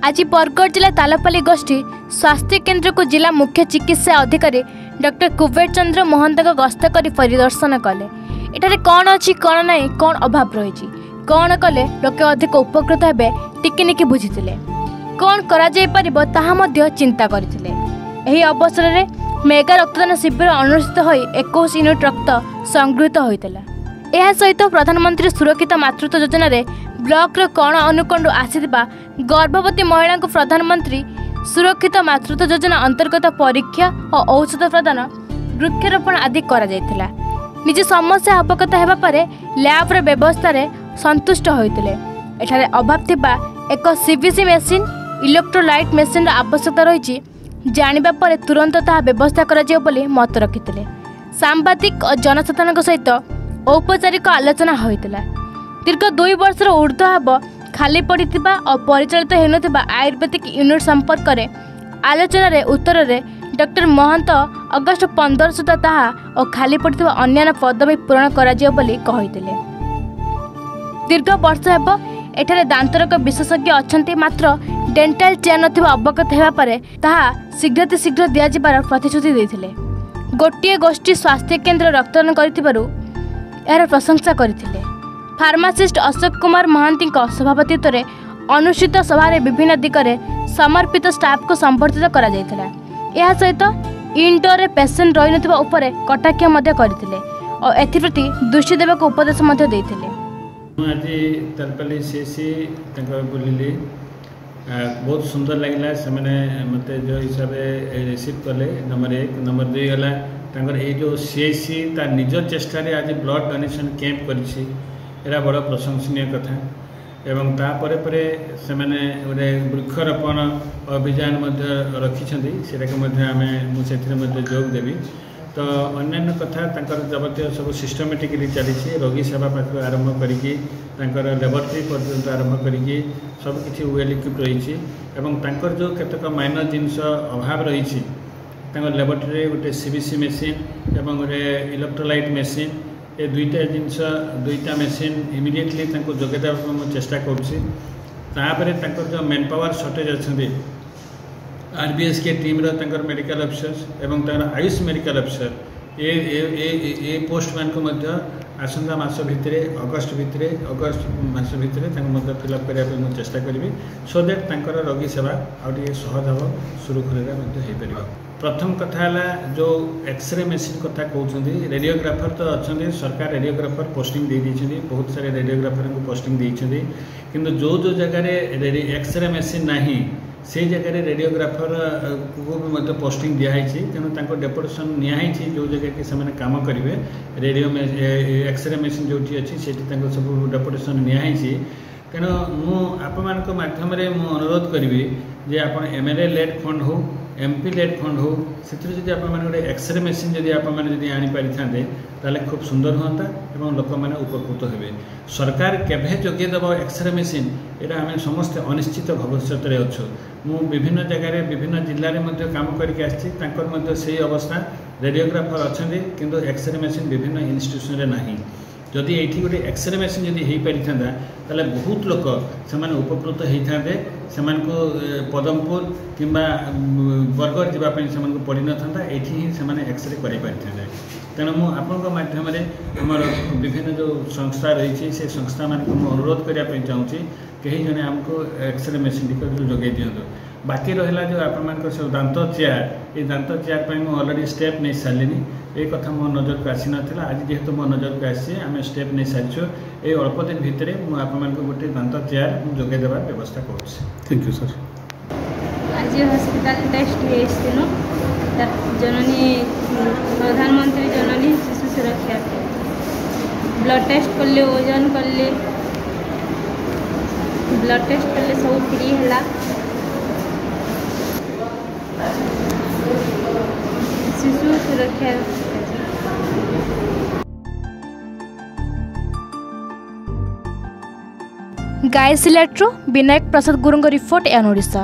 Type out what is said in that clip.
आज बरगढ़ जिला तालपाली गोष्ठी स्वास्थ्य केन्द्र को जिला मुख्य चिकित्सा अधिकारी डॉक्टर कुबेर चंद्र महंत गस्त कर परिदर्शन कले। एठारे कौन अच्छी कौन ना कौन अभाव रही कौन कले लोके अधिक उपकृत हे टिकिनिकी बुझीते कौन करा चिंता करथिले। एही अवसर में मेगा रक्तदान शिविर अनुष्ठित हो 21 यूनिट रक्त संगृहीत होता। यह सहित प्रधानमंत्री सुरक्षित मातृत्व योजना रे ब्लॉक रो कण अनुकोंड आसीथिबा गर्भवती महिला को प्रधानमंत्री सुरक्षित मातृत्व योजना अंतर्गत परीक्षा और औषध प्रदान वृक्षरोपण आदि करा जायतिला। निज समस्या अवगत हेबा परे लैब रे व्यवस्था रे संतुष्ट होइतिले। एठारे अभाव थिबा एक सीबीसी मेसिन इलेक्ट्रोलाइट मेसिन रो आवश्यकता रही जानिबा परे तुरंत ताहा व्यवस्था करा जियो बोली मत रखितिले। सांबादिक और जनसाधारण सहित औपचारिक आलोचना होइतिला। दीर्घ 2 वर्षर ऊर्ध्व हेब खाली पड़िथिबा और परिचालित हेनुथिबा आयुर्वेदिक यूनिट संपर्क में आलोचना रे उत्तर रे डॉक्टर महंत अगस्ट 15 सुधा ताहा और खाली पड़िथिबा अन्य पदवी पूरण करा जियो बोली कहितिले। दीर्घ वर्ष हेब एठारे दांतरोग विशेषज्ञ अछंती मात्र डेंटाल चेयर नथिबा अवगत हेबा परे ताहा शीघ्र दिया जिबार प्रतिश्रुति देथिले। गोटिए गोष्ठी स्वास्थ्य केन्द्र रक्तदान करिथिबारु यार प्रशंसा करथिले। फार्मासिस्ट अशोक कुमार महांती सभापतित्व में अनुष्ठित सभा विभिन्न दिगरे समर्पित स्टाफ को संबर्धित करा जायतिला। यह सहित इंडोर पेशेंट रही नथिबा उपरे कटाक्ष मध्य करथिले और एथिप्रति दृष्टि देबाक उपदेश मध्य देथिले। आज तालपाली सीसी बुलिली बहुत सुंदर लगे से मत जो हिसाब से रिसीव कले नंबर 1 नंबर 2 गला जो सीएससी ता निज चेष्टा आज ब्लड डोनेशन कैंप करिछि एरा बड़ प्रशंसनीय कथा एवं तापर परे से माने गोटे वृक्षरोपण अभियान रखिछन्ति सेटाके आमे मुझे जोग देवी। तो अन्य कथा जबतीय सब सिस्टमेटिकली चली रोगी सेवा पाख आरंभ करी लेबोरेटरी पर्यंत आरंभ करी सब किसी वेल इक्विप रही जो केतक माइनर जिनस अभाव रही लेबोरेटरी गोटे सीबीसी मेसीन एवं गोटे इलेक्ट्रोलाइट मेसीन ये दुईटा मेसीन इमिडिएटली जोगेदा चेष्टा करुँपर जो मेन पावर शॉर्टेज अच्छा आरबीएस के टीम रो मेडिकल ऑफिसर्स एवं आयुष मेडिकल ऑफिसर ये पोस्ट मान को आसंता मास भितर अगस्ट मास भितर फिलअप करने चेष्टा करी सो दैट रोगी सेवा आउे सहज हम सुरुखुर हो। प्रथम कथा जो एक्सरे मेसीन कथा कहते रेडियोग्राफर तो अच्छा सरकार रेडियोग्राफर पोस्टिंग दे दी बहुत सारे रेडियोग्राफर को पोस्टिंग देती किंतु जो जगह एक्सरे मेसीन नहीं से जगह रेडियोग्राफर को भी पोस्टिंग दिखाई तेणु डेपुटेशन निहाई जो जगह कि से कम करेंगे रेडियो एक्सरे मेसीन जो अच्छी से सब डेपुटेशन निहाई तेणु मुझम अनुरोध करी जे आप एमएलए लेड फंड हो एमपी लेड फंड हो से गोटे एक्सरे मेसीन जब आनीपारी था खूब सुंदर हाँ और लोक मैंने उपकृत हे। सरकार केभे जोगेदेव एक्सरे मेसीन यहाँ आम समस्ते अनिश्चित भविष्य में अच्छु मु विभिन्न जगह विभिन्न जिले में काम करके से अवस्था रेडियोग्राफर अच्छा किंतु एक्सरे मेसीन विभिन्न इन्स्टिट्यूशन नहीं जदि ये गोटे एक्सरे मेसीन जदि हो पारि था बहुत लोक से उपकृत होते से पदमपुर कि बरगढ़ जावाई से पड़ ना था ये से एक्सरे कर तेणु मुझे आमर विभिन्न जो संस्था रही से संस्था मान अनुरोध करने चाहूँगी कहीं जने आमको एक्सरे मेसीन जोगे दिंतु। बाकी रहा जो आप सब दांत चेयर ये दांत चेयर पर मुझे अलरेडी स्टेप नहीं सारे ये कथा मो नजर को आसी नाला आज जेहेतु मो नजर को आसी आम स्टेप नहीं सारी ये अल्प दिन भितर मुझे गोटे दांत चेयर जोगे देवार व्यवस्था कर। Thank you sir. आज हॉस्पिटल टेस्ट जननी प्रधानमंत्री जननी शिशु सुरक्षा ब्लड टेस्ट कले ओजन कले ब्लड टेस्ट कले सब फ्री है शिशु सुरक्षा। गाय सिलेट्रो विनायक प्रसाद गुरुंग रिपोर्ट एन ओडिशा।